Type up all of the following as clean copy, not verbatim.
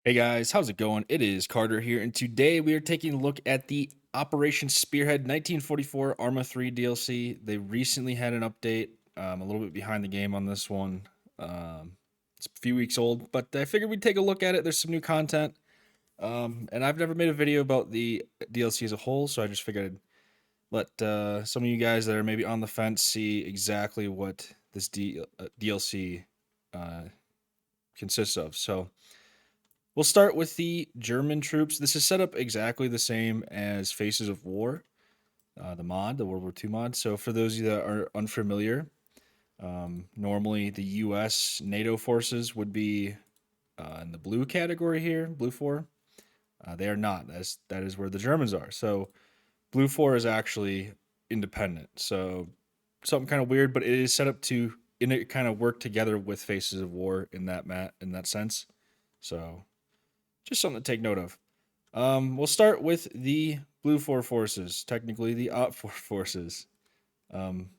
Hey guys, how's it going? It is Carter here, and today we are taking a look at the Operation Spearhead 1944 Arma 3 DLC. They recently had an update. A little bit behind the game on this one. It's a few weeks old, but I figured we'd take a look at it. There's some new content, and I've never made a video about the DLC as a whole, so I just figured I'd let some of you guys that are maybe on the fence see exactly what this DLC uh, consists of. So. We'll start with the German troops. This is set up exactly the same as Faces of War, the World War II mod. So, for those of you that are unfamiliar, normally the US NATO forces would be in the blue category here, blue 4. They are not. That is where the Germans are. So, blue 4 is actually independent. So, something kind of weird, but it is set up to kind of work together with Faces of War in that sense. So, just something to take note of. We'll start with the Blue 4 forces, technically the Op 4 forces. Um,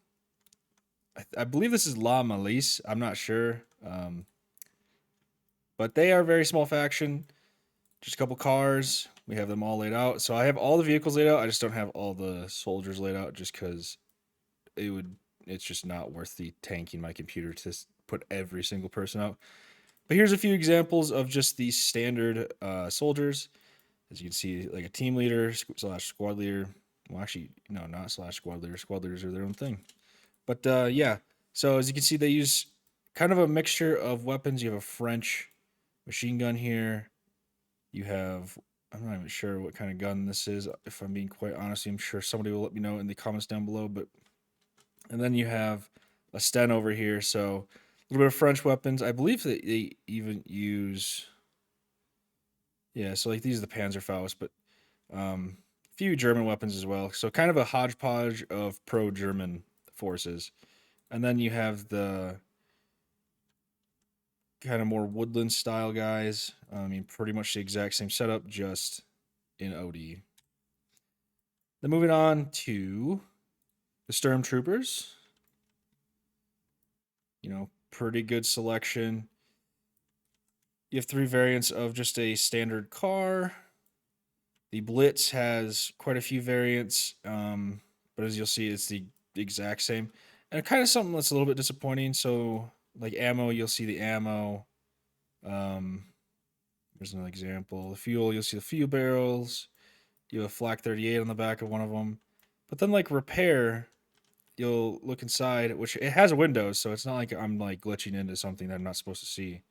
I believe this is La Malice. I'm not sure. But they are a very small faction. Just a couple cars. We have them all laid out. So I have all the vehicles laid out. I just don't have all the soldiers laid out just because it's just not worth the tanking my computer to put every single person out. But here's a few examples of just the standard soldiers. As you can see, like a team leader slash squad leader. Well, actually, no, not slash squad leader. Squad leaders are their own thing. But yeah, so as you can see, they use kind of a mixture of weapons. You have a French machine gun here. You have, I'm not even sure what kind of gun this is. If I'm being quite honest, I'm sure somebody will let me know in the comments down below. And then you have a Sten over here. So a little bit of French weapons. I believe that they even use, yeah, so like these are the Panzerfaust, but few German weapons as well. So kind of a hodgepodge of pro-German forces. And then you have the kind of more woodland style guys. I mean, pretty much the exact same setup, just in OD. Then moving on to the Stormtroopers. Pretty good selection. You have 3 variants of just a standard car. The Blitz has quite a few variants, but as you'll see, it's the exact same. And kind of something that's a little bit disappointing. So, like ammo, you'll see the ammo. Here's another example. The fuel, you'll see the fuel barrels. You have a Flak 38 on the back of one of them. But then, like repair, you'll look inside, which it has a window, so it's not like I'm like glitching into something that I'm not supposed to see.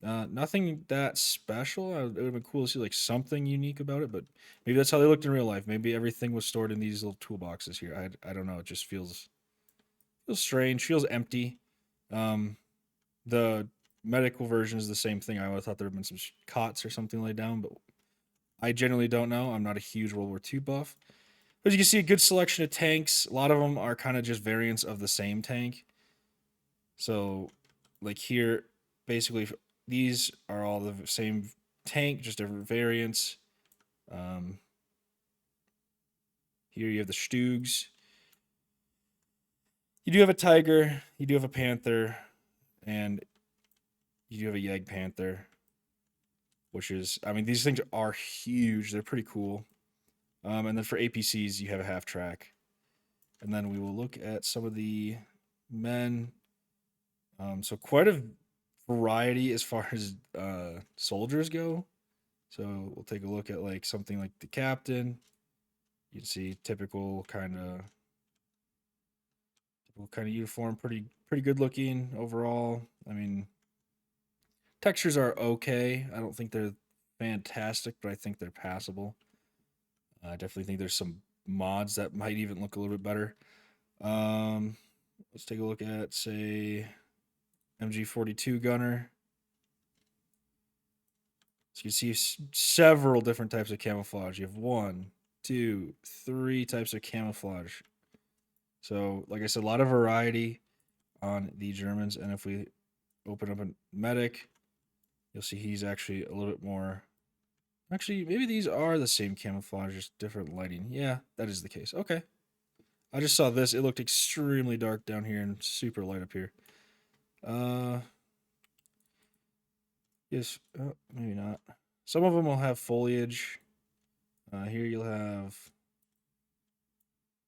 Nothing that special. It would have been cool to see like something unique about it, but maybe that's how they looked in real life. Maybe everything was stored in these little toolboxes here. I don't know. It just feels strange. Feels empty. The medical version is the same thing. I would have thought there would have been some cots or something laid down, but I generally don't know. I'm not a huge World War II buff. But you can see a good selection of tanks. A lot of them are kind of just variants of the same tank. So, like here, basically, these are all the same tank, just different variants. Here you have the Stugs. You do have a Tiger, you do have a Panther, and you do have a Yeg Panther, which is, I mean, these things are huge. They're pretty cool. And then for APCs, you have a half track. And then we will look at some of the men. So quite a variety as far as soldiers go. So we'll take a look at like something like the captain. You can see typical kind of uniform, pretty good looking overall. I mean, textures are okay. I don't think they're fantastic, but I think they're passable. I definitely think there's some mods that might even look a little bit better. Let's take a look at, say, MG42 gunner. So you can see several different types of camouflage. You have 1, 2, 3 types of camouflage. So, like I said, a lot of variety on the Germans. And if we open up a medic, you'll see he's actually a little bit more. Actually, maybe these are the same camouflage, just different lighting. Yeah, that is the case. Okay. I just saw this. It looked extremely dark down here and super light up here. Yes. Oh, maybe not. Some of them will have foliage. Here you'll have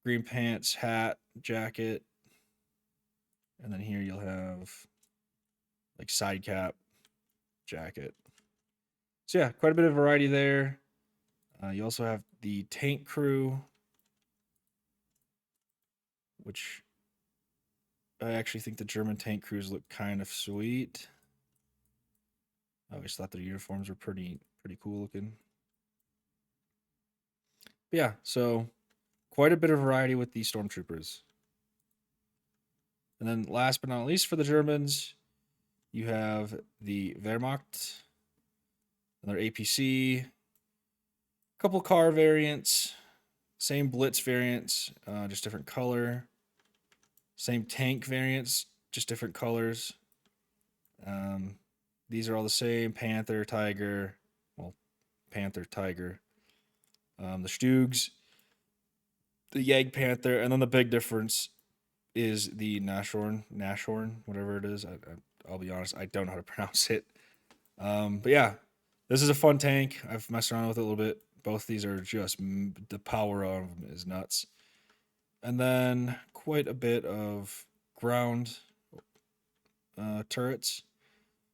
green pants, hat, jacket, and then here you'll have like side cap, jacket. So yeah, quite a bit of variety there. You also have the tank crew, which I actually think the German tank crews look kind of sweet. I always thought their uniforms were pretty cool looking. But yeah, so quite a bit of variety with the stormtroopers. And then last but not least for the Germans, you have the Wehrmacht, another APC, a couple car variants, same Blitz variants, just different color. Same tank variants, just different colors. Um, these are all the same: Panther, Tiger, well, Panther, Tiger, the Stugs, the Yag Panther, and then the big difference is the Nashorn, whatever it is. I'll be honest, I don't know how to pronounce it. But yeah, this is a fun tank. I've messed around with it a little bit. Both these are just the power of them is nuts. And then quite a bit of ground turrets.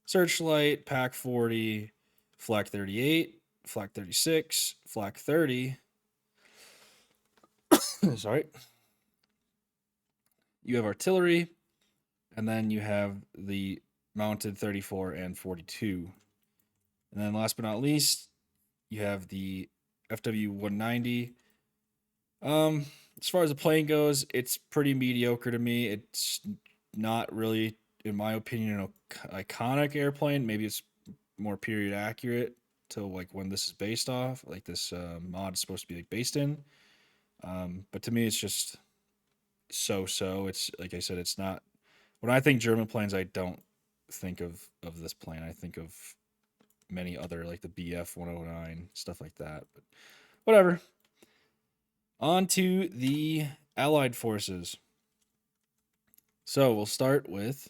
Searchlight, Pack 40, Flak 38, Flak 36, Flak 30. Sorry. You have artillery, and then you have the mounted 34 and 42. And then last but not least, you have the FW 190. As far as the plane goes, it's pretty mediocre to me. It's not really, in my opinion, an iconic airplane. Maybe it's more period accurate to like when this is based off. Like this mod is supposed to be like based in. But to me, it's just so. It's like I said, it's not. When I think German planes, I don't think of this plane. I think of many other like the BF 109 stuff like that. But whatever. On to the Allied forces. So we'll start with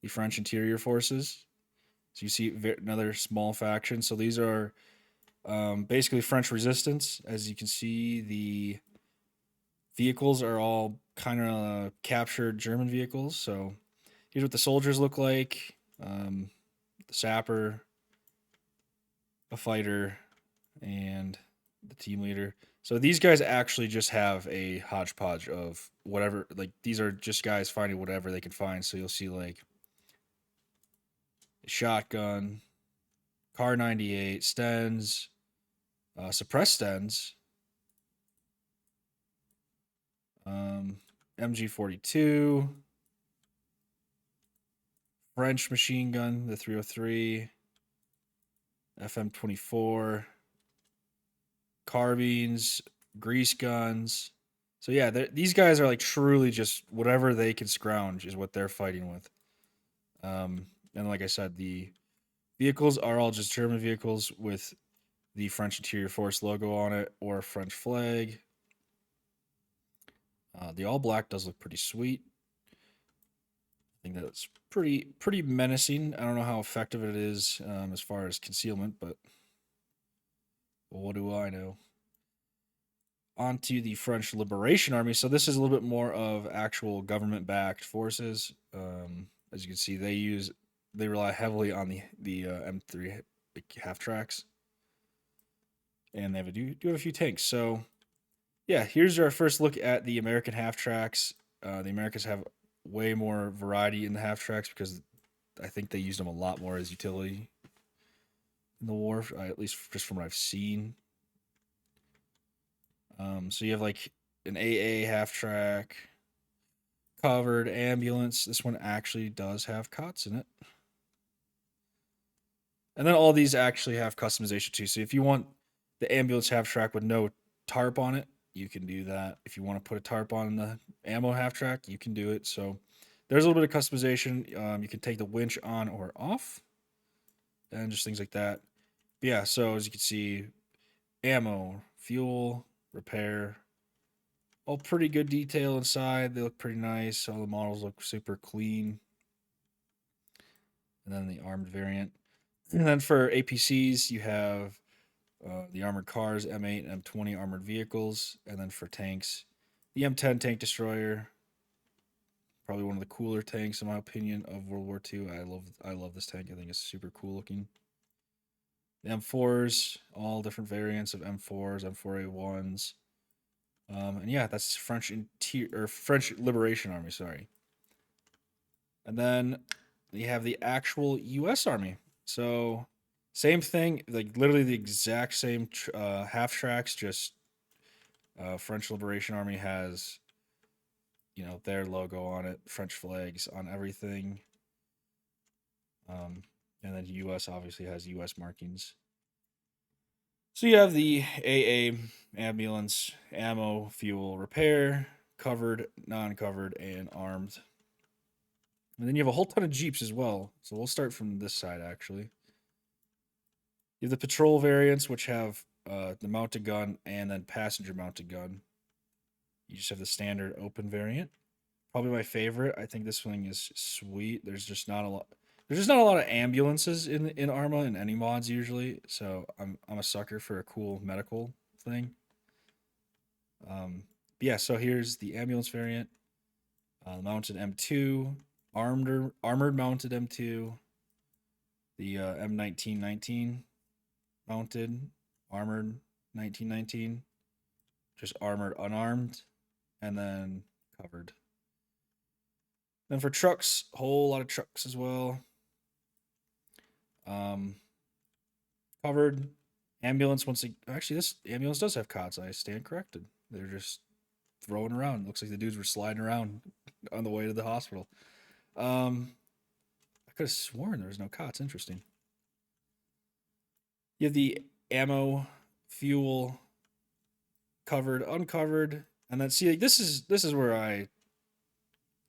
the French interior forces. So you see another small faction. So these are basically French resistance. As you can see, the vehicles are all kind of captured German vehicles. So here's what the soldiers look like: the sapper, a fighter, and the team leader. So these guys actually just have a hodgepodge of whatever. Like these are just guys finding whatever they can find. So you'll see like a shotgun, Car 98, Stens, suppressed Stens, MG 42, French machine gun, the 303, FM 24, carbines, grease guns. So yeah, these guys are like truly just whatever they can scrounge is what they're fighting with. And like I said, the vehicles are all just German vehicles with the French Interior Force logo on it or a French flag. The all black does look pretty sweet. I think that's pretty menacing. I don't know how effective it is as far as concealment, but what do I know? Onto the French Liberation Army. So this is a little bit more of actual government-backed forces. As you can see, they rely heavily on the M3 half tracks, and they do have a few tanks. So yeah, here's our first look at the American half tracks. The Americans have way more variety in the half tracks because I think they used them a lot more as utility in the war, at least just from what I've seen. So you have like an AA half track, covered ambulance. This one actually does have cots in it. And then all these actually have customization too. So if you want the ambulance half track with no tarp on it, you can do that. If you want to put a tarp on the ammo half track, you can do it. So there's a little bit of customization. You can take the winch on or off, and just things like that. But yeah, so as you can see, ammo, fuel, repair, all pretty good detail inside. They look pretty nice. All the models look super clean. And then the armed variant. And then for APCs, you have the armored cars, M8 and M20 armored vehicles. And then for tanks, the M10 tank destroyer, probably one of the cooler tanks in my opinion of World War II. I love this tank. I think it's super cool looking. The M4s, all different variants of M4s, M4A1s. And yeah, that's French Liberation Army, sorry. And then you have the actual US Army. So same thing, like literally the exact same half tracks, just French Liberation Army has, their logo on it, French flags on everything. And then US obviously has US markings. So you have the AA, ambulance, ammo, fuel, repair, covered, non-covered, and armed. And then you have a whole ton of Jeeps as well. So we'll start from this side actually. You have the patrol variants, which have the mounted gun and then passenger mounted gun. You just have the standard open variant. Probably my favorite. I think this thing is sweet. There's just not a lot. There's just not a lot of ambulances in Arma and any mods usually. So I'm a sucker for a cool medical thing. But yeah. So here's the ambulance variant. Mounted M2, armored mounted M2, the M1919 mounted, armored 1919, just armored unarmed, and then covered. Then for trucks, whole lot of trucks as well. Um, Covered. Ambulance actually this ambulance does have cots. I stand corrected. They're just throwing around. Looks like the dudes were sliding around on the way to the hospital. I could have sworn there was no cots. Interesting. You have the ammo, fuel, covered, uncovered, and then see like this is where I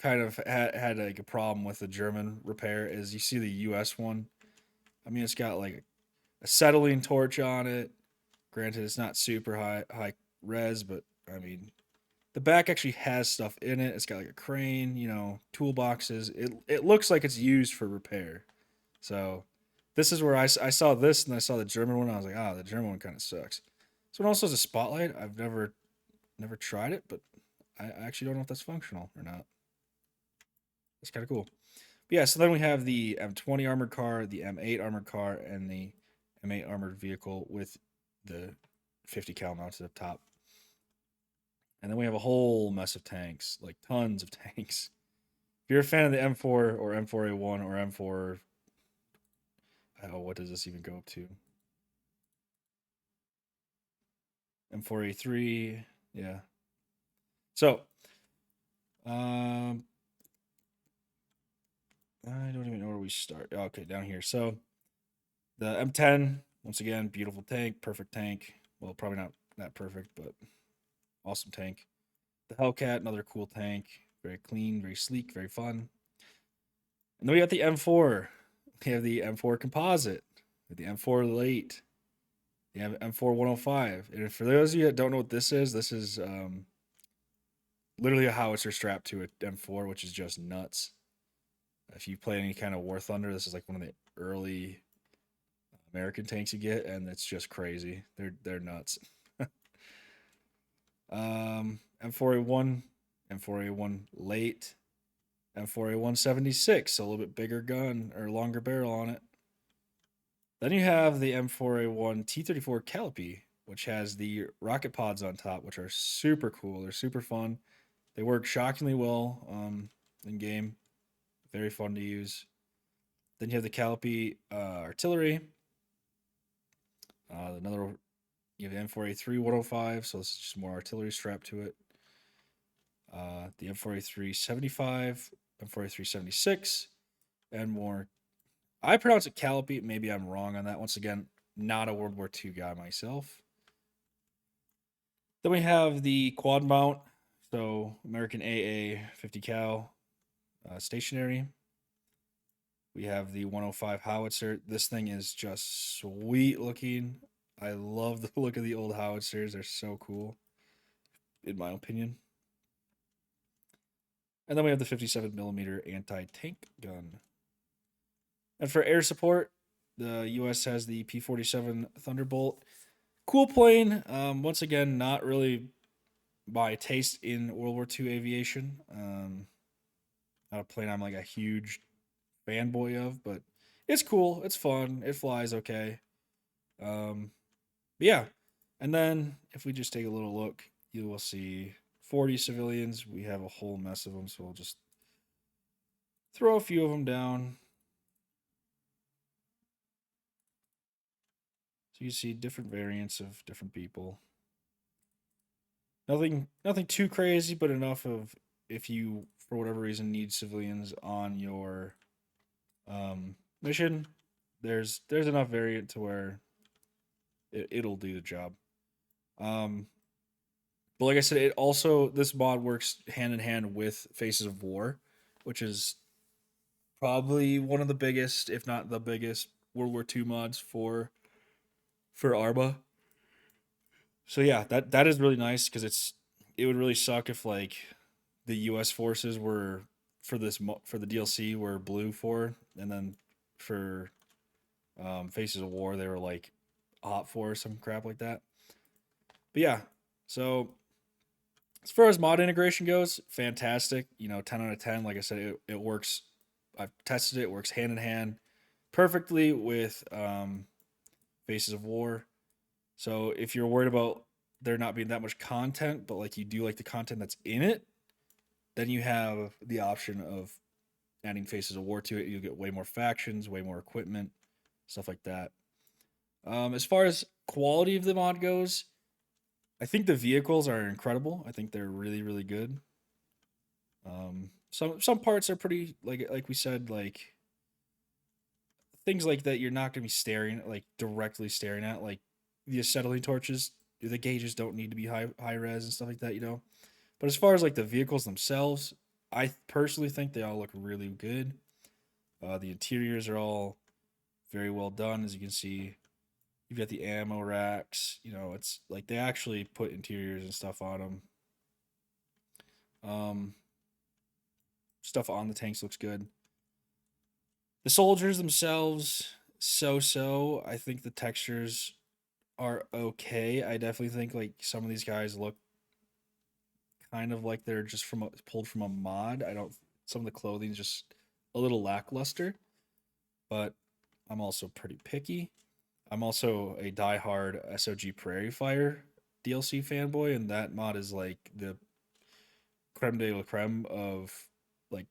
kind of had like a problem with the German repair. Is you see the U.S. one? I mean, it's got like acetylene torch on it. Granted, it's not super high res, but I mean, the back actually has stuff in it. It's got like a crane, toolboxes. It looks like it's used for repair. So this is where I saw this and I saw the German one. I was like, the German one kind of sucks. This one also has a spotlight. I've never tried it, but I actually don't know if that's functional or not. It's kind of cool. But yeah, so then we have the M20 armored car, the M8 armored car, and the M8 armored vehicle with the 50 cal mounted up top. And then we have a whole mess of tanks, like tons of tanks. If you're a fan of the M4 or M4A1 or M4, oh, what does this even go up to? M4A3, yeah. So, um, I don't even know where we start. Okay, down here. So the M10, once again, beautiful tank, perfect tank. Well, probably not that perfect, but awesome tank. The Hellcat, another cool tank, very clean, very sleek, very fun. And then we got the M4. We have the M4 Composite, the M4 Late, the M4 105. And for those of you that don't know what this is literally a howitzer strapped to a M4, which is just nuts. If you play any kind of War Thunder, this is like one of the early American tanks you get, and it's just crazy. They're nuts. M4A1, M4A1 Late, M4A1 76, so a little bit bigger gun or longer barrel on it. Then you have the M4A1 T34 Callipy, which has the rocket pods on top, which are super cool. They're super fun. They work shockingly well in game. Very fun to use. Then you have the Callipy artillery. Another You have the M4A3 105, so this is just more artillery strapped to it. The M4A3 75, M4A3 76, and more. I pronounce it Callipy. Maybe I'm wrong on that. Once again, not a World War II guy myself. Then we have the quad mount, so American AA 50 cal stationary. We have the 105 howitzer. This thing is just sweet looking. I love the look of the old howitzers. They're so cool, in my opinion. And then we have the 57 millimeter anti tank gun. And for air support, The U.S. has the P-47 Thunderbolt. Cool plane. Once again, not really my taste in World War II aviation. Not a plane I'm like a huge fanboy of, but it's cool. It's fun. It flies okay. Um, but yeah, and then if we just take a little look, you will see 40 civilians. We have a whole mess of them, so we'll just throw a few of them down. So you see different variants of different people. Nothing too crazy, but enough of if you for whatever reason need civilians on your mission, there's enough variant to where it'll do the job. Um, but like I said, it also this mod works hand in hand with Faces of War, which is probably one of the biggest, if not the biggest, World War II mods for Arma. So yeah, that is really nice because it would really suck if like the U.S. forces were for the DLC were blue for, and then for Faces of War they were like hot for some crap like that. But yeah, so as far as mod integration goes, fantastic. 10 out of 10. Like I said, it works. I've tested it. It works hand in hand perfectly with Faces of War. So if you're worried about there not being that much content, but like you do like the content that's in it, then you have the option of adding Faces of War to it. You get way more factions, way more equipment, stuff like that. As far as quality of the mod goes, I think the vehicles are incredible. I think they're really really good. Some parts are pretty like we said like things like that you're not gonna be staring like directly staring at like the acetylene torches. The gauges don't need to be high res and stuff like that. But as far as like the vehicles themselves, I personally think they all look really good. The interiors are all very well done, as you can see. You've got the ammo racks. It's like they actually put interiors and stuff on them. Um, Stuff on the tanks looks good. The soldiers themselves, so so. I think the textures are okay. I definitely think like some of these guys look kind of like they're just pulled from a mod. I don't. Some of the clothing's just a little lackluster, but I'm also pretty picky. I'm also a diehard SOG Prairie Fire DLC fanboy, and that mod is like the creme de la creme of like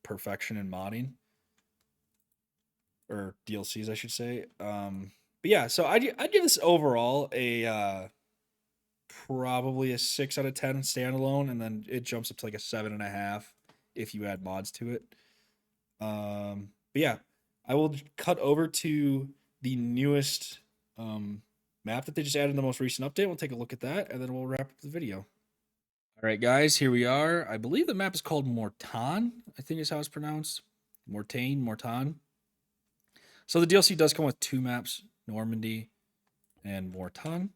perfection in modding or DLCs, I should say. But yeah, so I'd give this overall a probably a 6 out of 10 standalone, and then it jumps up to like a 7.5 if you add mods to it. But yeah, I will cut over to the newest map that they just added in the most recent update. We'll take a look at that, and then we'll wrap up the video. All right, guys, here we are. I believe the map is called Mortain. I think is how it's pronounced. Mortain. So the DLC does come with two maps, Normandy and Mortain.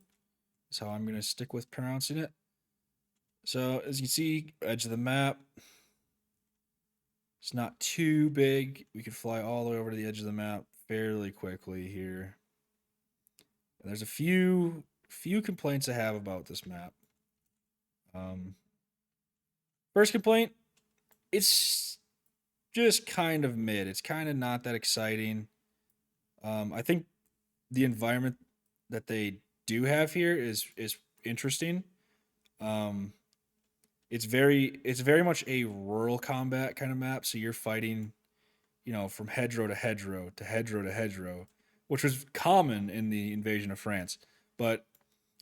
That's how I'm going to stick with pronouncing it. So as you can see, edge of the map. It's not too big. We can fly all the way over to the edge of the map fairly quickly here. And there's a few complaints I have about this map. Um, First complaint, it's just kind of mid. It's kind of not that exciting. I think the environment that they do have here is interesting. Um, it's very much a rural combat kind of map. So you're fighting, from hedgerow to hedgerow to hedgerow to hedgerow, which was common in the invasion of France. But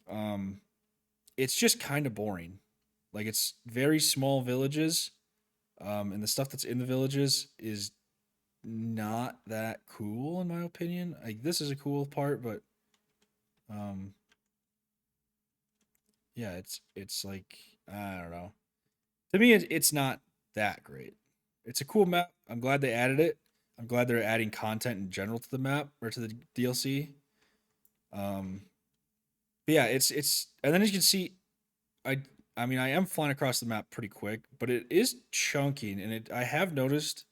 um, it's just kind of boring. Like it's very small villages, and the stuff that's in the villages is not that cool in my opinion. Like this is a cool part, but um, yeah, it's like I don't know. To me, it's not that great. It's a cool map. I'm glad they added it. I'm glad they're adding content in general to the map or to the DLC. Um, but yeah, it's and then as you can see, I I mean I am flying across the map pretty quick, but it is chunking, and I have noticed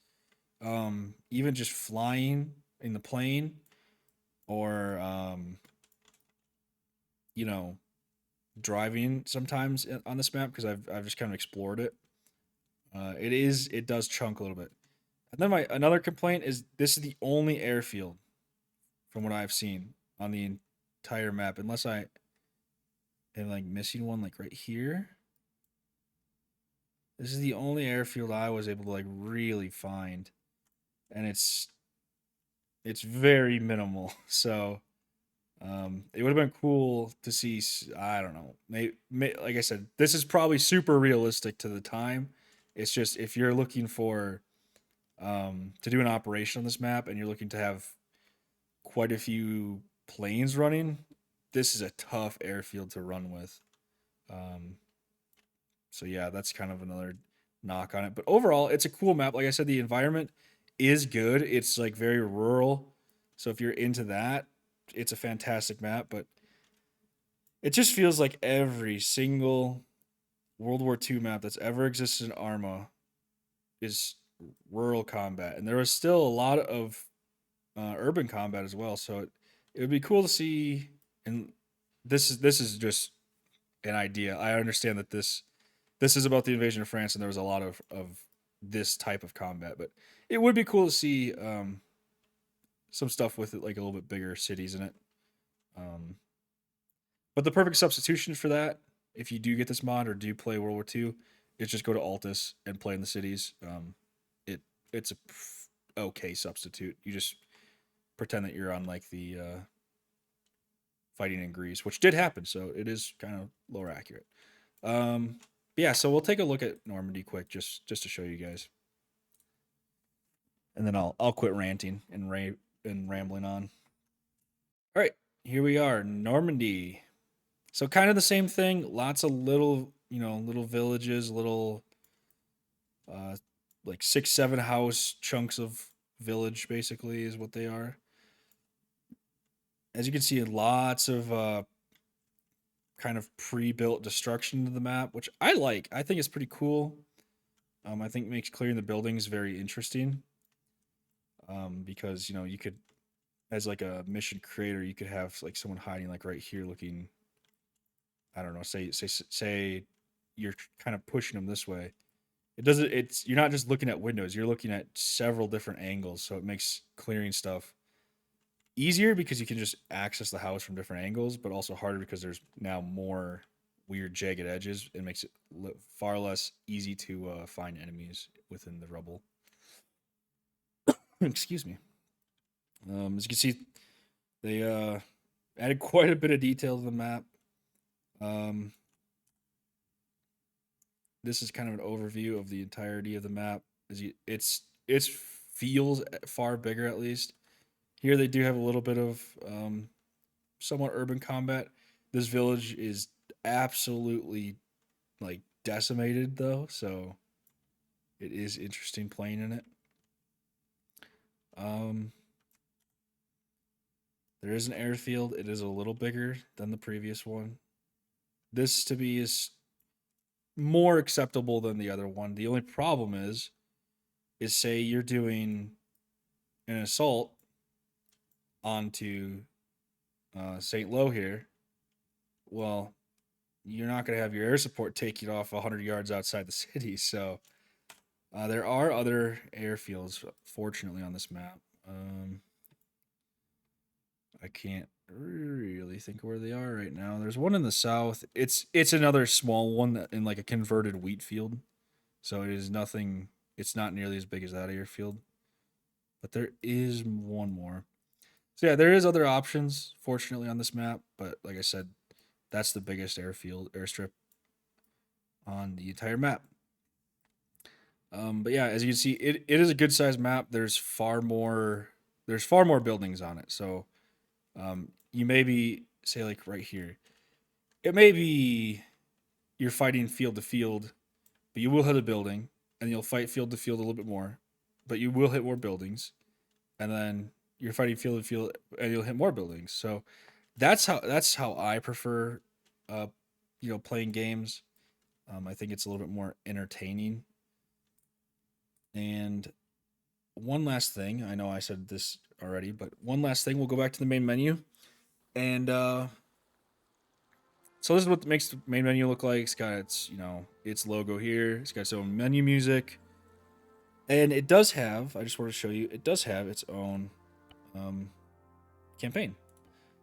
even just flying in the plane. or you know, driving sometimes on this map because I've just kind of explored it. It does chunk a little bit. And then my another complaint is this is the only airfield from what I've seen on the entire map, unless I am like missing one like right here. This is the only airfield I was able to like really find, and it's very minimal. So it would have been cool to see. I don't know. Like I said, this is probably super realistic to the time. It's just if you're looking for to do an operation on this map and you're looking to have quite a few planes running, this is a tough airfield to run with. Um, so yeah, that's kind of another knock on it. But overall, it's a cool map. Like I said, the environment is good. It's like very rural. So if you're into that, it's a fantastic map. But it just feels like every single World War II map that's ever existed in Arma is rural combat, and there was still a lot of urban combat as well. So it would be cool to see. And this is just an idea. I understand that this is about the invasion of France, and there was a lot of this type of combat, but it would be cool to see some stuff with it, like a little bit bigger cities in it. Um, but the perfect substitution for that, if you do get this mod or do play World War II, is just go to Altus and play in the cities. It it's a okay substitute. You just pretend that you're on like the fighting in Greece, which did happen, so it is kind of lower accurate. Um, yeah, so we'll take a look at Normandy quick, just to show you guys, and then I'll quit ranting and and rambling on. All right, here we are, Normandy. So kind of the same thing. Lots of little, little villages, little uh, like 6, 7 house chunks of village. Basically, is what they are. As you can see, lots of kind of pre-built destruction to the map, which I like. I think it's pretty cool. I think makes clearing the buildings very interesting. Because you could, as like a mission creator, you could have like someone hiding like right here, looking. I don't know. Say, you're kind of pushing them this way. It doesn't. It's you're not just looking at windows. You're looking at several different angles, so it makes clearing stuff easier because you can just access the house from different angles, but also harder because there's now more weird jagged edges. It makes it far less easy to find enemies within the rubble. Excuse me. As you can see, they added quite a bit of detail to the map. Um, this is kind of an overview of the entirety of the map. It's feels far bigger at least. Here they do have a little bit of somewhat urban combat. This village is absolutely like decimated though, so it is interesting playing in it. Um, there is an airfield. It is a little bigger than the previous one. This to me is more acceptable than the other one. The only problem is say you're doing an assault onto St. Lo here. Well, you're not going to have your air support take you off 100 yards outside the city. So there are other airfields, fortunately, on this map. I can't really think where they are right now. There's one in the south. It's another small one in like a converted wheat field. So it is nothing. It's not nearly as big as that airfield, but there is one more. So yeah, there is other options. Fortunately, on this map, but like I said, that's the biggest airstrip on the entire map. But yeah, as you can see, it is a good sized map. There's far more buildings on it. So you may be say like right here, it may be you're fighting field to field, but you will hit a building, and you'll fight field to field a little bit more, but you will hit more buildings, and then you're fighting field to field, and you'll hit more buildings. So that's how I prefer, uh, playing games. I think it's a little bit more entertaining, and one last thing. I know I said this already, but one last thing. We'll go back to the main menu. And so this is what makes the main menu look like. It's got its, its logo here. It's got its own menu music. And it does have, I just wanted to show you, it does have its own campaign.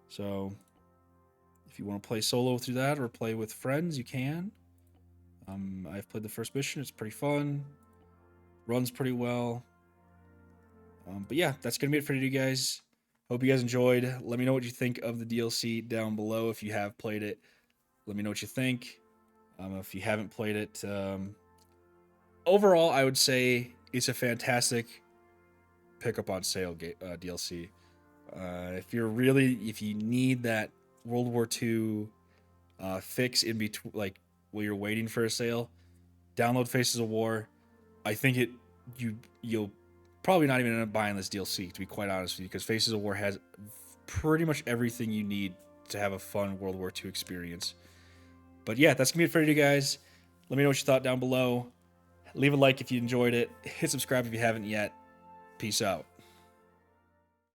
So if you want to play solo through that or play with friends, you can. I've played the first mission. It's pretty fun. Runs pretty well. But yeah, that's going to be it for you guys. Hope you guys enjoyed. Let me know what you think of the DLC down below if you have played it. Let me know what you think. If you haven't played it, overall, I would say it's a fantastic pickup on sale DLC. If you need that World War II fix in between, like while you're waiting for a sale, download Faces of War. I think you'll probably not even end up buying this DLC, to be quite honest with you, because Faces of War has pretty much everything you need to have a fun World War II experience. But yeah, that's gonna be it for you guys. Let me know what you thought down below. Leave a like if you enjoyed it. Hit subscribe if you haven't yet. Peace out.